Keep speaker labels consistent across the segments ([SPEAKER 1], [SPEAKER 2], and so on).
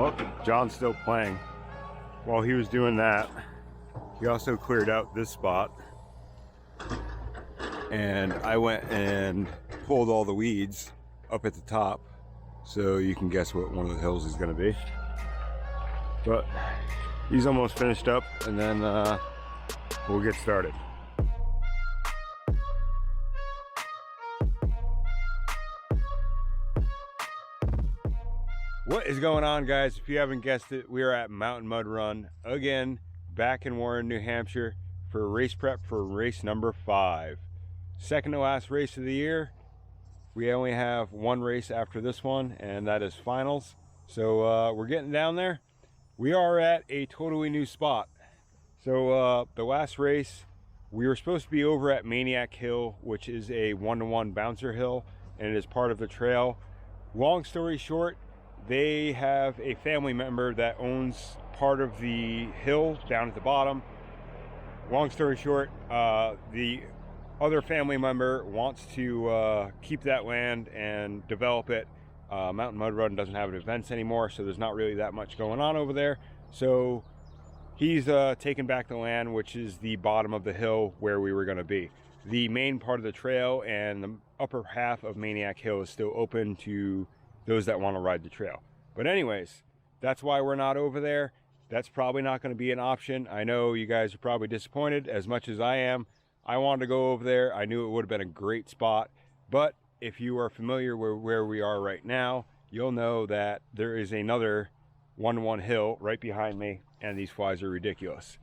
[SPEAKER 1] Well, John's still playing. While he was doing that, he also cleared out this spot. And I went and pulled all the weeds up at the top, so you can guess what one of the hills is going to be. But he's almost finished up, and then we'll get started. What is going on, guys? If you haven't guessed it, we are at Mountain Mud Run again, back in Warren, New Hampshire for race prep for race number 5. Second to last race of the year. We only have one race after this one, and that is finals. So we're getting down there. We are at a totally new spot. So the last race, we were supposed to be over at Maniac Hill, which is a 1-to-1 bouncer hill, and it is part of the trail. Long story short, they have a family member that owns part of the hill down at the bottom. Long story short, the other family member wants to keep that land and develop it. Mountain Mud Run doesn't have events anymore, so there's not really that much going on over there. So he's taken back the land, which is the bottom of the hill where we were going to be. The main part of the trail and the upper half of Maniac Hill is still open to those that want to ride the trail. But anyways, that's why we're not over there. That's probably not going to be an option. I know you guys are probably disappointed as much as I am. I wanted to go over there. I knew it would have been a great spot. But if you are familiar with where we are right now, you'll know that there is another 1-to-1 hill right behind me, and these flies are ridiculous.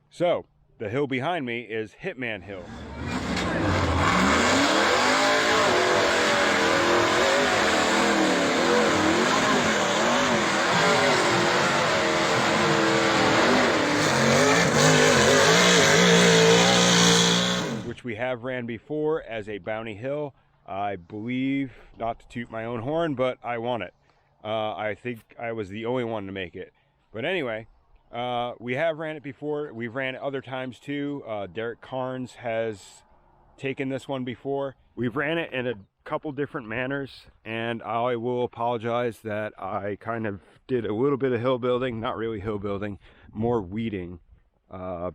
[SPEAKER 1] So the hill behind me is Hitman Hill. We have ran before as a bounty hill. I believe, not to toot my own horn, but I won it. I think I was the only one to make it. But anyway, we have ran it before. We've ran it other times too. Derek Carnes has taken this one before. We've ran it in a couple different manners, and I will apologize that I kind of did a little bit of hill building, not really hill building, more weeding.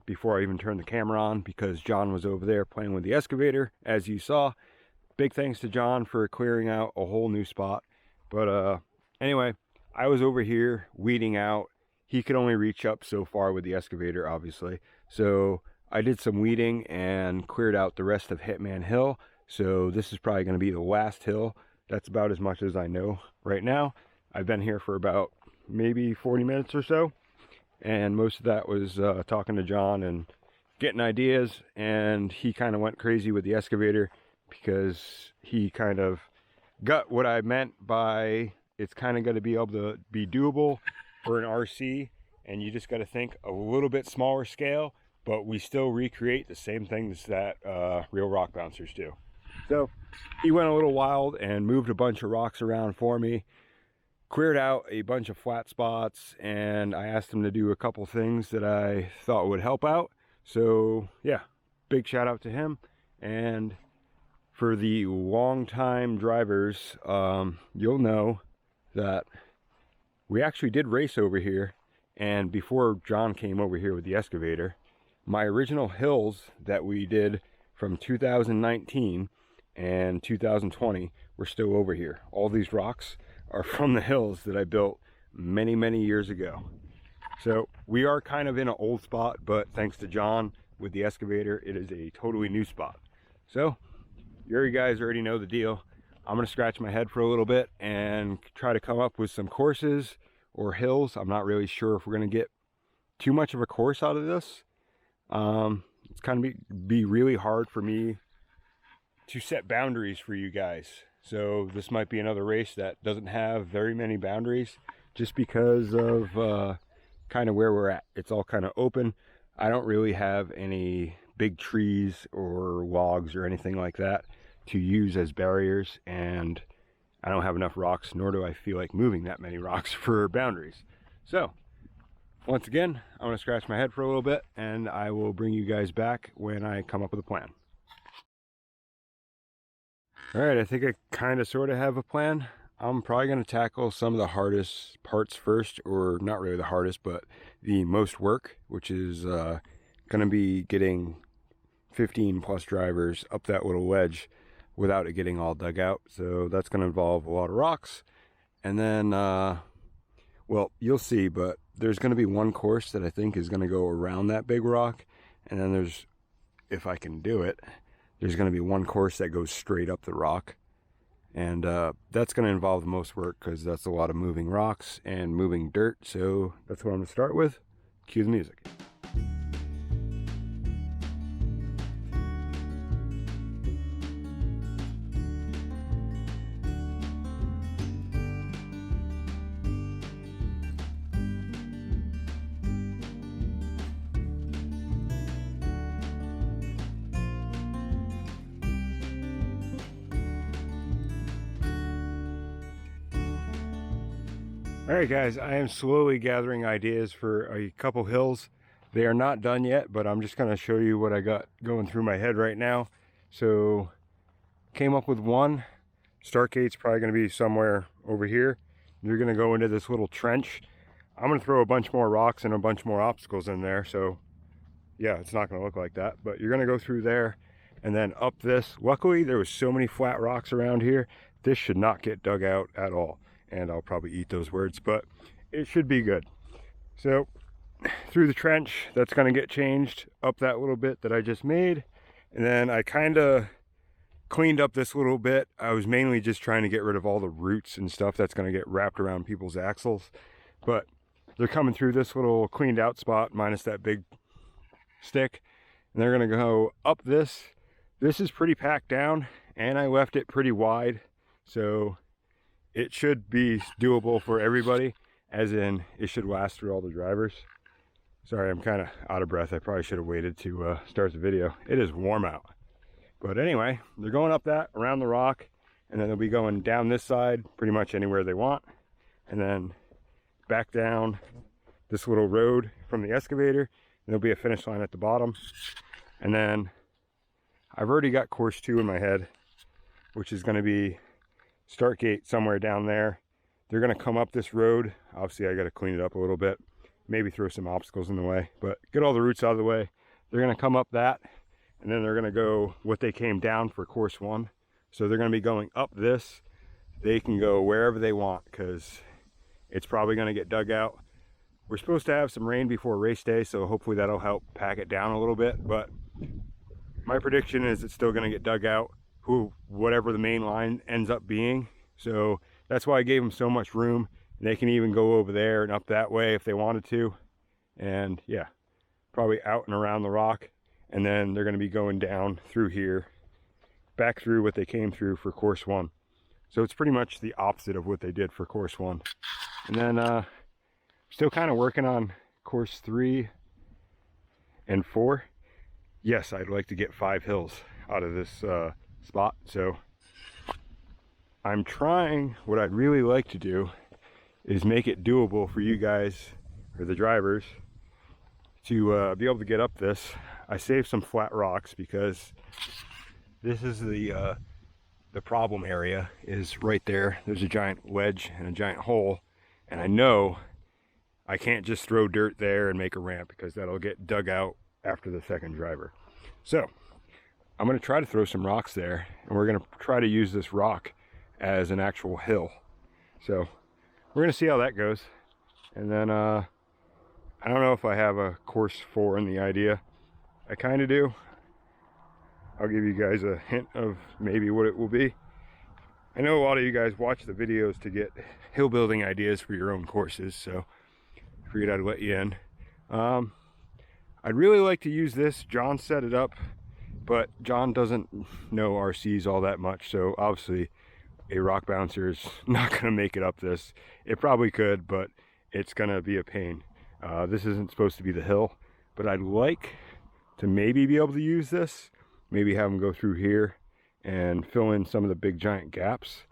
[SPEAKER 1] Before I even turned the camera on, because John was over there playing with the excavator, as you saw. Big thanks to John for clearing out a whole new spot. But anyway, I was over here weeding out. He could only reach up so far with the excavator, obviously. So I did some weeding and cleared out the rest of Hitman Hill. So this is probably going to be the last hill. That's about as much as I know right now. I've been here for about maybe 40 minutes or so. And most of that was talking to John and getting ideas, and he kind of went crazy with the excavator because he kind of got what I meant by it's kind of going to be able to be doable for an RC, and you just got to think a little bit smaller scale, but we still recreate the same things that real rock bouncers do. So he went a little wild and moved a bunch of rocks around for me. Cleared out a bunch of flat spots, and I asked him to do a couple things that I thought would help out. So yeah, big shout out to him. And for the long-time drivers, you'll know that we actually did race over here. And before John came over here with the excavator, my original hills that we did from 2019 and 2020 were still over here. All these rocks are from the hills that I built many years ago. So we are kind of in an old spot, but thanks to John with the excavator, it is a totally new spot. So you guys already know the deal. I'm gonna scratch my head for a little bit and try to come up with some courses or hills. I'm not really sure if we're gonna get too much of a course out of this. It's kind of be really hard for me to set boundaries for you guys. So this might be another race that doesn't have very many boundaries, just because of kind of where we're at. It's all kind of open. I don't really have any big trees or logs or anything like that to use as barriers, and I don't have enough rocks, nor do I feel like moving that many rocks for boundaries. So once again, I'm going to scratch my head for a little bit, and I will bring you guys back when I come up with a plan. All right, I think I kind of sort of have a plan. I'm probably going to tackle some of the hardest parts first, or not really the hardest, but the most work, which is going to be getting 15 plus drivers up that little ledge without it getting all dug out. So that's going to involve a lot of rocks. And then, well, you'll see, but there's going to be one course that I think is going to go around that big rock. And then there's, if I can do it, there's going to be one course that goes straight up the rock. And that's going to involve the most work because that's a lot of moving rocks and moving dirt. So that's what I'm going to start with. Cue the music. Alright guys, I am slowly gathering ideas for a couple hills. They are not done yet, but I'm just going to show you what I got going through my head right now. So, came up with one. Start gate's probably going to be somewhere over here. You're going to go into this little trench. I'm going to throw a bunch more rocks and a bunch more obstacles in there. So, yeah, it's not going to look like that. But you're going to go through there and then up this. Luckily, there was so many flat rocks around here. This should not get dug out at all. And I'll probably eat those words, but it should be good. So through the trench, that's going to get changed up that little bit that I just made. And then I kind of cleaned up this little bit. I was mainly just trying to get rid of all the roots and stuff that's going to get wrapped around people's axles. But they're coming through this little cleaned out spot minus that big stick. And they're going to go up this. This is pretty packed down and I left it pretty wide. So it should be doable for everybody, as in it should last through all the drivers. Sorry, I'm kind of out of breath. I probably should have waited to start the video. It is warm out. But anyway, they're going up that, around the rock, and then they'll be going down this side, pretty much anywhere they want. And then back down this little road from the excavator, and there'll be a finish line at the bottom. And then I've already got course 2 in my head, which is going to be start gate somewhere down there. They're going to come up this road. Obviously I got to clean it up a little bit, maybe throw some obstacles in the way, but get all the roots out of the way. They're going to come up that, and then they're going to go what they came down for course 1. So they're going to be going up this. They can go wherever they want because it's probably going to get dug out. We're supposed to have some rain before race day, so hopefully that'll help pack it down a little bit, but my prediction is it's still going to get dug out, whatever the main line ends up being. So that's why I gave them so much room. They can even go over there and up that way if they wanted to. And yeah, probably out and around the rock. And then they're going to be going down through here, back through what they came through for course 1. So it's pretty much the opposite of what they did for course 1. And then still kind of working on course 3 and 4. Yes, I'd like to get 5 hills out of this spot. So I'm trying, what I'd really like to do is make it doable for you guys, or the drivers, to be able to get up this. I saved some flat rocks because this is the problem area is right there. There's a giant ledge and a giant hole, and I know I can't just throw dirt there and make a ramp because that'll get dug out after the second driver. So I'm going to try to throw some rocks there, and we're going to try to use this rock as an actual hill. So we're going to see how that goes. And then I don't know if I have a course 4 in the idea. I kind of do. I'll give you guys a hint of maybe what it will be. I know a lot of you guys watch the videos to get hill building ideas for your own courses, so I figured I'd let you in. I'd really like to use this. John set it up, but John doesn't know RCs all that much, so obviously a rock bouncer is not going to make it up this. It probably could, but it's going to be a pain. This isn't supposed to be the hill, but I'd like to maybe be able to use this, maybe have them go through here and fill in some of the big giant gaps,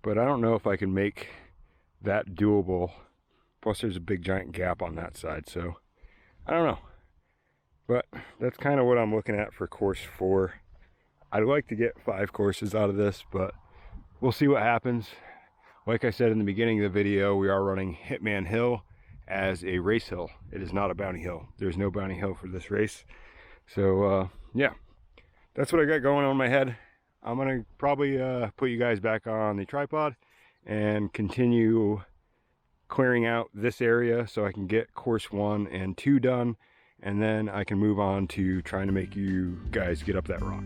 [SPEAKER 1] but I don't know if I can make that doable. Plus there's a big giant gap on that side, so I don't know. But that's kind of what I'm looking at for course 4. I'd like to get 5 courses out of this, but we'll see what happens. Like I said in the beginning of the video, we are running Hitman Hill as a race hill. It is not a bounty hill. There's no bounty hill for this race. So yeah, that's what I got going on in my head. I'm gonna probably put you guys back on the tripod and continue clearing out this area so I can get course 1 and 2 done, and then I can move on to trying to make you guys get up that rock.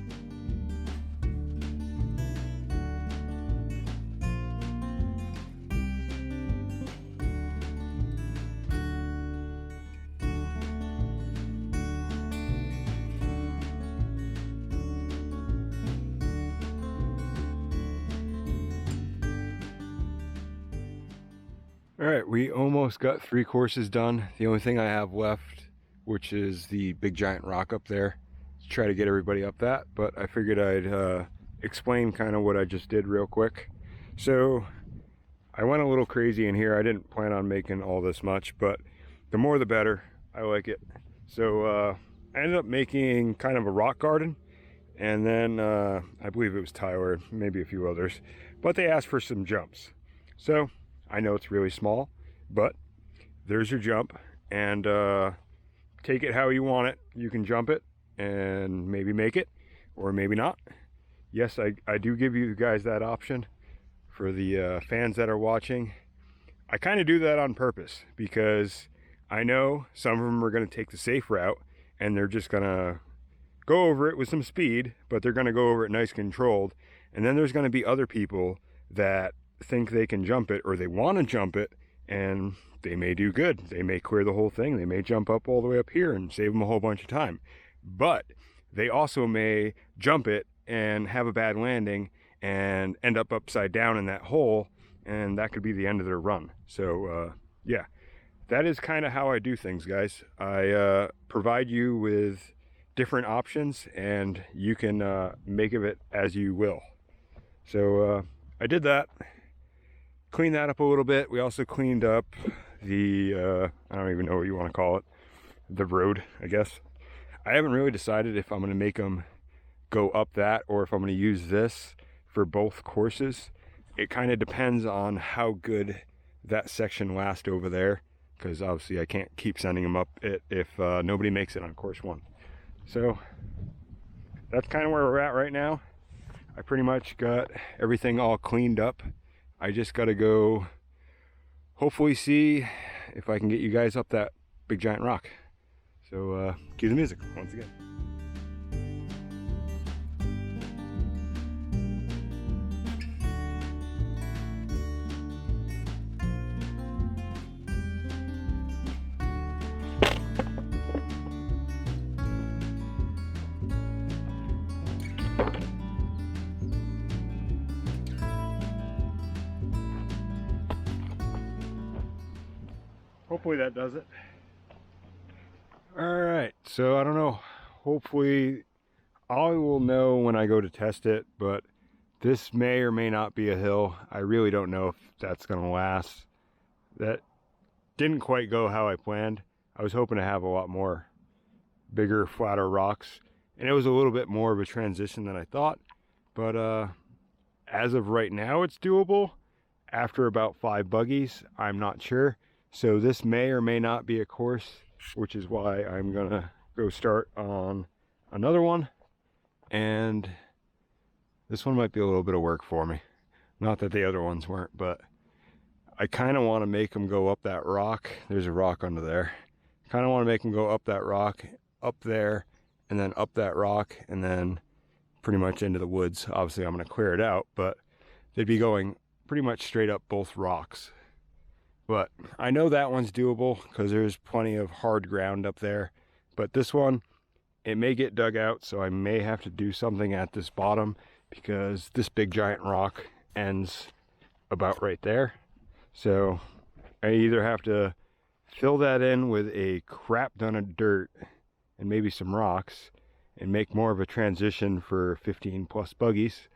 [SPEAKER 1] All right, we almost got 3 courses done. The only thing I have left, which is the big giant rock up there, to try to get everybody up that. But I figured I'd explain kind of what I just did real quick. So I went a little crazy in here. I didn't plan on making all this much, but the more the better. I like it. So I ended up making kind of a rock garden, and then I believe it was Tyler, maybe a few others, but they asked for some jumps. So I know it's really small, but there's your jump, and take it how you want it. You can jump it and maybe make it, or maybe not. Yes, I do give you guys that option for the fans that are watching. I kind of do that on purpose because I know some of them are going to take the safe route and they're just going to go over it with some speed, but they're going to go over it nice controlled. And then there's going to be other people that think they can jump it, or they want to jump it, and they may do good. They may clear the whole thing. They may jump up all the way up here and save them a whole bunch of time. But they also may jump it and have a bad landing and end up upside down in that hole, and that could be the end of their run. So yeah, that is kind of how I do things, guys. I provide you with different options, and you can make of it as you will. So I did that. Cleaned that up a little bit. We also cleaned up the, I don't even know what you want to call it, the road, I guess. I haven't really decided if I'm going to make them go up that or if I'm going to use this for both courses. It kind of depends on how good that section lasts over there, because obviously I can't keep sending them up if nobody makes it on course 1. So that's kind of where we're at right now. I pretty much got everything all cleaned up. I just got to go hopefully see if I can get you guys up that big giant rock. So cue the music once again. Hopefully that does it. All right, so I don't know. Hopefully I will know when I go to test it, but this may or may not be a hill. I really don't know if that's gonna last. That didn't quite go how I planned. I was hoping to have a lot more bigger, flatter rocks, and it was a little bit more of a transition than I thought. But as of right now, it's doable. After about 5 buggies, I'm not sure. So this may or may not be a course, which is why I'm gonna go start on another one. And this one might be a little bit of work for me. Not that the other ones weren't, but I kind of want to make them go up that rock. There's a rock under there. Kind of want to make them go up that rock, up there, and then up that rock, and then pretty much into the woods. Obviously I'm gonna clear it out, but they'd be going pretty much straight up both rocks. But I know that one's doable because there's plenty of hard ground up there. But this one, it may get dug out, so I may have to do something at this bottom because this big giant rock ends about right there. So I either have to fill that in with a crap ton of dirt and maybe some rocks and make more of a transition for 15 plus buggies,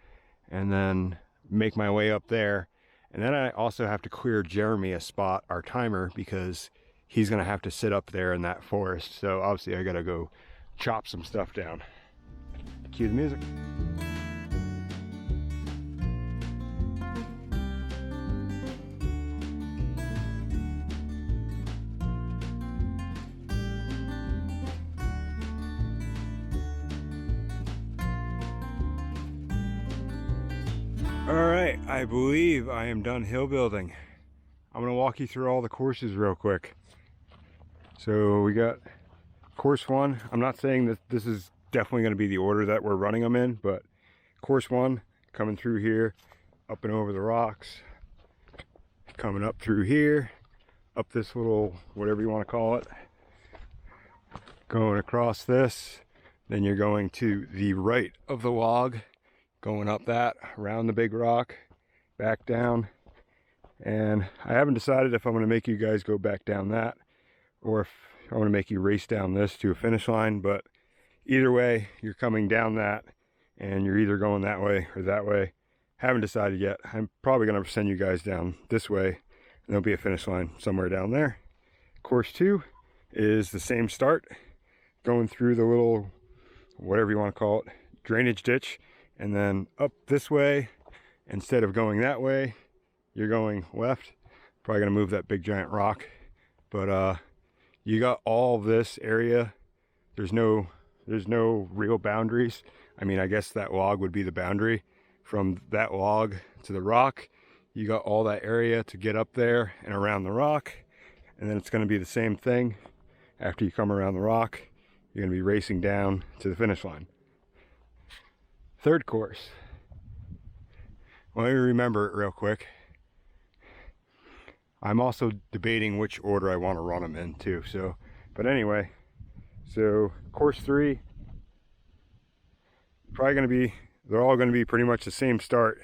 [SPEAKER 1] and then make my way up there. And then I also have to clear Jeremy a spot, our timer, because he's gonna have to sit up there in that forest. So obviously I gotta go chop some stuff down. Cue the music. All right, I believe I am done hill building. I'm gonna walk you through all the courses real quick. So we got course 1. I'm not saying that this is definitely gonna be the order that we're running them in, but course 1, coming through here, up and over the rocks, coming up through here, up this little, whatever you wanna call it, going across this, then you're going to the right of the log, going up that, around the big rock, back down. And I haven't decided if I'm going to make you guys go back down that, or if I'm going to make you race down this to a finish line. But either way, you're coming down that, and you're either going that way or that way. Haven't decided yet. I'm probably going to send you guys down this way, and there'll be a finish line somewhere down there. Course 2 is the same start, going through the little, whatever you want to call it, drainage ditch, and then up this way. Instead of going that way, you're going left. Probably gonna move that big giant rock, but you got all this area. There's no real boundaries. I mean, I guess that log would be the boundary. From that log to the rock, you got all that area to get up there and around the rock, and then it's going to be the same thing after you come around the rock. You're going to be racing down to the finish line. Third course. Let me remember it real quick. I'm also debating which order I want to run them in too. So, but anyway, so course 3, probably going to be, they're all going to be pretty much the same start.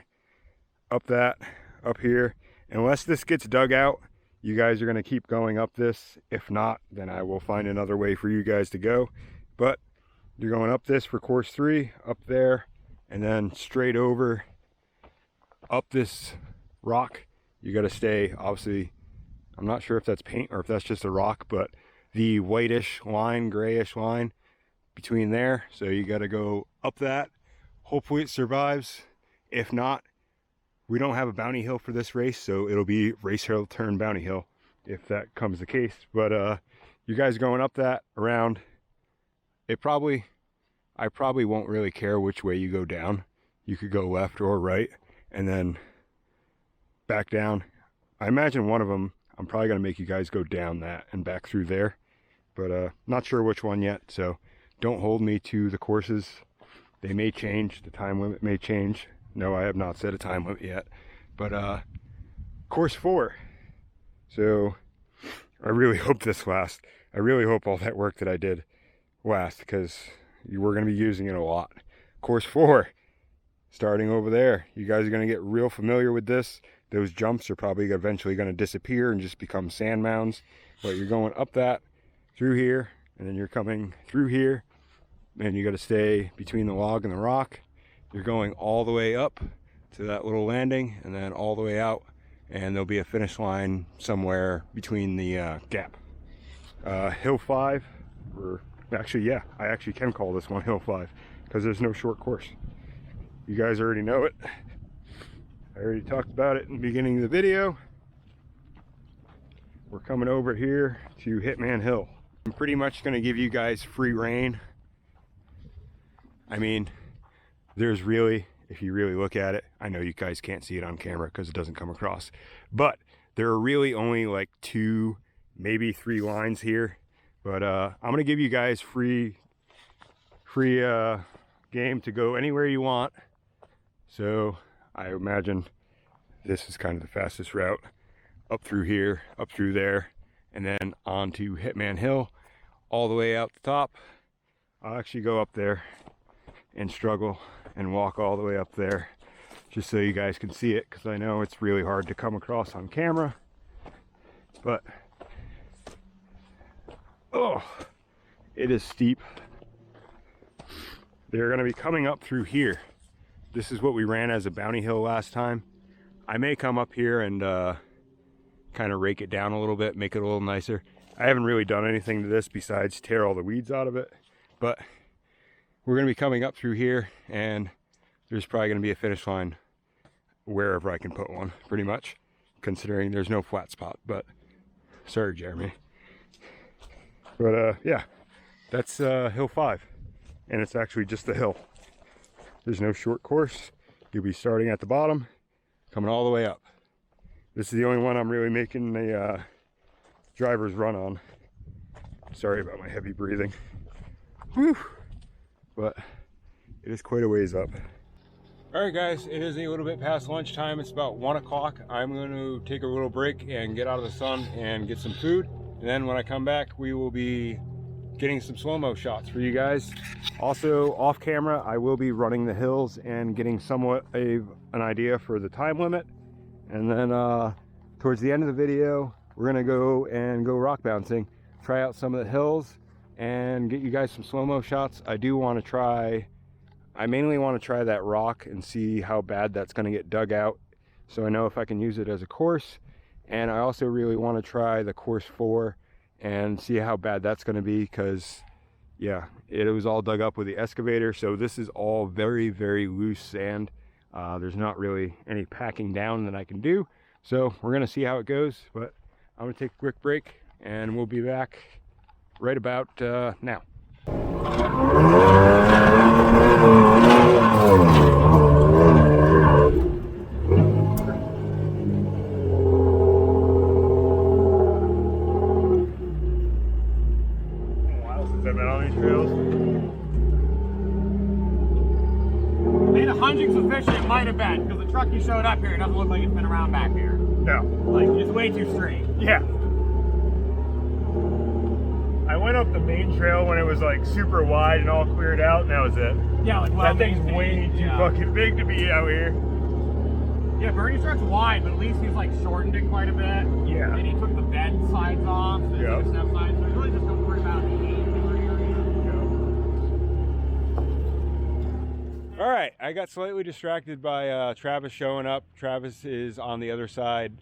[SPEAKER 1] Up that, up here. Unless this gets dug out, you guys are going to keep going up this. If not, then I will find another way for you guys to go. But you're going up this for course 3, up there, and then straight over up this rock. You got to stay, obviously, I'm not sure if that's paint or if that's just a rock, but the whitish line, grayish line between there. So you got to go up that. Hopefully it survives. If not, we don't have a bounty hill for this race, so it'll be race hill turn bounty hill if that comes the case. But you guys going up that around, I probably won't really care which way you go down. You could go left or right and then back down. I imagine one of them, I'm probably going to make you guys go down that and back through there. But not sure which one yet, so don't hold me to the courses. They may change, the time limit may change. No, I have not set a time limit yet. But course 4. So I really hope this lasts. I really hope all that work that I did lasts, because we're going to be using it a lot. Course 4, starting over there. You guys are going to get real familiar with this. Those jumps are probably eventually going to disappear and just become sand mounds. But you're going up that, through here, and then you're coming through here. And you got to stay between the log and the rock. You're going all the way up to that little landing, and then all the way out. And there'll be a finish line somewhere between the gap. Hill 5, or actually, yeah, I actually can call this one Hill 5 because there's no short course. You guys already know it. I already talked about it in the beginning of the video. We're coming over here to Hitman Hill. I'm pretty much going to give you guys free reign. I mean, there's really, if you really look at it, I know you guys can't see it on camera because it doesn't come across, but there are really only like 2, maybe 3 lines here. But I'm going to give you guys free game to go anywhere you want. So I imagine this is kind of the fastest route. Up through here, up through there, and then on to Hitman Hill, all the way out the top. I'll actually go up there and struggle and walk all the way up there just so you guys can see it, because I know it's really hard to come across on camera. But oh, it is steep. They're going to be coming up through here. This is what we ran as a bounty hill last time. I may come up here and kind of rake it down a little bit, make it a little nicer. I haven't really done anything to this besides tear all the weeds out of it, but we're going to be coming up through here, and there's probably going to be a finish line wherever I can put one, pretty much, considering there's no flat spot. But sorry, Jeremy. But yeah, that's Hill 5, and it's actually just a hill. There's no short course. You'll be starting at the bottom, coming all the way up. This is the only one I'm really making a driver's run on. Sorry about my heavy breathing. Whew. But it is quite a ways up. All right, guys, it is a little bit past lunchtime. It's about 1 o'clock. I'm going to take a little break and get out of the sun and get some food. And then when I come back, we will be getting some slow-mo shots for you guys. Also, off camera, I will be running the hills and getting somewhat of an idea for the time limit. And then towards the end of the video, we're going to go rock bouncing, try out some of the hills, and get you guys some slow-mo shots. I mainly want to try that rock and see how bad that's going to get dug out, so I know if I can use it as a course. And I also really want to try the course 4 and see how bad that's going to be, because yeah, it was all dug up with the excavator, so this is all very, very loose sand. There's not really any packing down that I can do, so we're going to see how it goes. But I'm going to take a quick break and we'll be back right about now.
[SPEAKER 2] Hunting's suspicion it might have been, because the truck you showed up here doesn't look like it's been around back here.
[SPEAKER 1] No.
[SPEAKER 2] Like, it's way too straight.
[SPEAKER 1] Yeah. I went up the main trail when it was like super wide and all cleared out, and that was it.
[SPEAKER 2] Yeah, like
[SPEAKER 1] that thing's way too fucking big to be out here.
[SPEAKER 2] Yeah, Bernie's truck's wide, but at least he's like shortened it quite a bit.
[SPEAKER 1] Yeah.
[SPEAKER 2] And he took the bend sides off, the step sides, so he really just don't worry about it.
[SPEAKER 1] All right, I got slightly distracted by Travis showing up. Travis is on the other side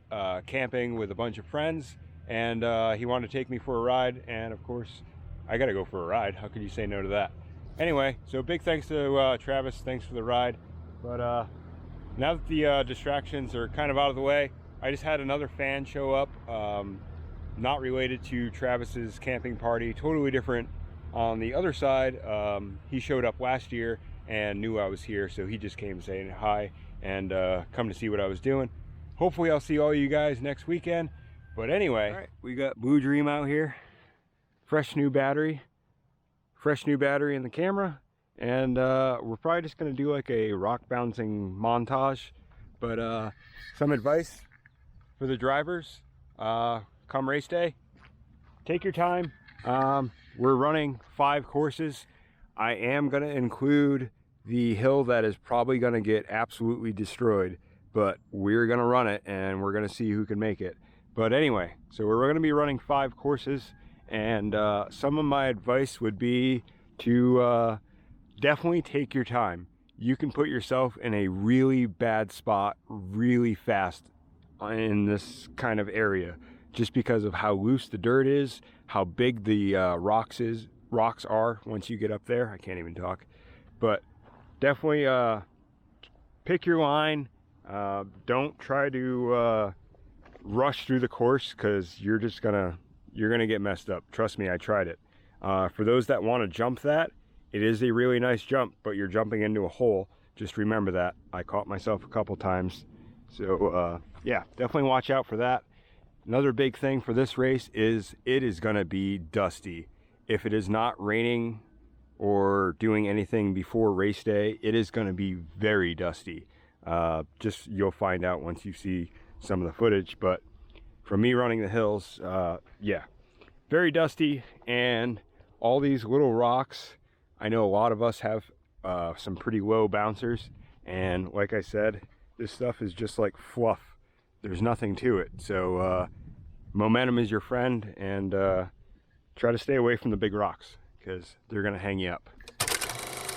[SPEAKER 1] camping with a bunch of friends, and he wanted to take me for a ride, and of course, I gotta go for a ride. How could you say no to that? Anyway, so big thanks to Travis, thanks for the ride. But now that the distractions are kind of out of the way, I just had another fan show up, not related to Travis's camping party, totally different. On the other side, he showed up last year and knew I was here, so he just came saying hi and come to see what I was doing. Hopefully I'll see all you guys next weekend. But anyway, all right, we got Blue Dream out here, fresh new battery in the camera, and we're probably just gonna do like a rock bouncing montage. But some advice for the drivers, come race day, take your time. We're running 5 courses. I am gonna include the hill that is probably going to get absolutely destroyed, but we're going to run it and we're going to see who can make it. But anyway, so we're going to be running 5 courses, and some of my advice would be to definitely take your time. You can put yourself in a really bad spot really fast in this kind of area, just because of how loose the dirt is, how big the rocks are once you get up there. I can't even talk. But definitely pick your line. Don't try to rush through the course, because you're gonna get messed up. Trust me, I tried it. For those that want to jump that, it is a really nice jump, but you're jumping into a hole. Just remember that. I caught myself a couple times. So yeah, definitely watch out for that. Another big thing for this race is it is gonna be dusty. If it is not raining or doing anything before race day, it is going to be very dusty. Just you'll find out once you see some of the footage. But for me running the hills, yeah, very dusty. And all these little rocks, I know a lot of us have some pretty low bouncers, and like I said, this stuff is just like fluff. There's nothing to it. So momentum is your friend, and try to stay away from the big rocks, because they're gonna hang you up.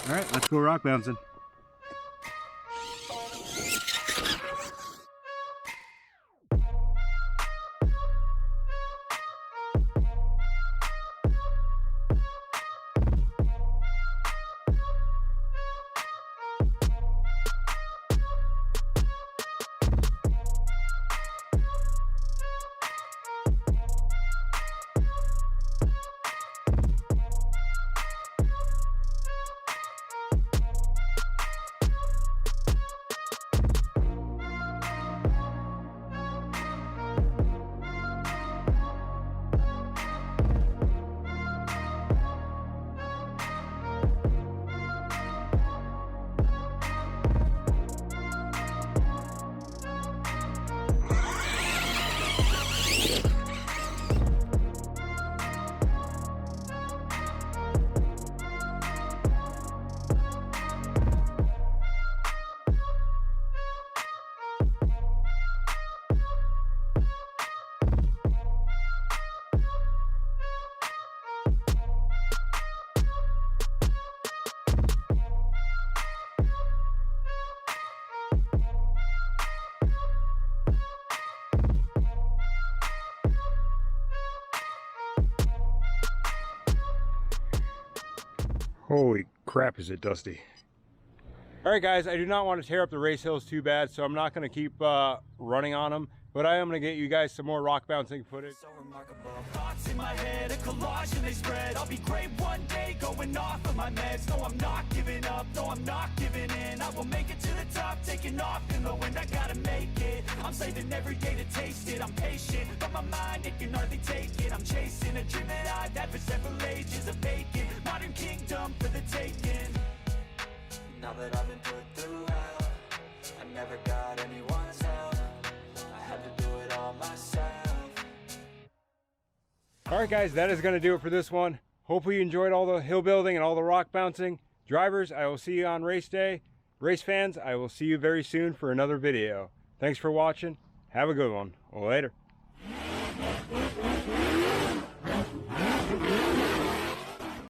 [SPEAKER 1] All right, let's go rock bouncing. Holy crap, is it dusty. All right, guys, I do not want to tear up the race hills too bad, so I'm not going to keep running on them, but I am going to get you guys some more rock bouncing footage.
[SPEAKER 3] So remarkable. Thoughts in my head, a collage and they spread. I'll be great one day, going off of my meds. No, I'm not giving up, no, I'm not giving in. I will make it to the top, taking off in the wind. I gotta make it, I'm saving every day to taste it. I'm patient, but my mind, it can hardly take it. I'm chasing a dream that I've had for several ages of vacant. Modern kingdom for the taking. Now that I've been put through hell, I never got anyone's help. I had to do it all myself.
[SPEAKER 1] All right, guys, that is going to do it for this one. Hopefully you enjoyed all the hill building and all the rock bouncing. Drivers, I will see you on race day. Race fans, I will see you very soon for another video. Thanks for watching. Have a good one. Later.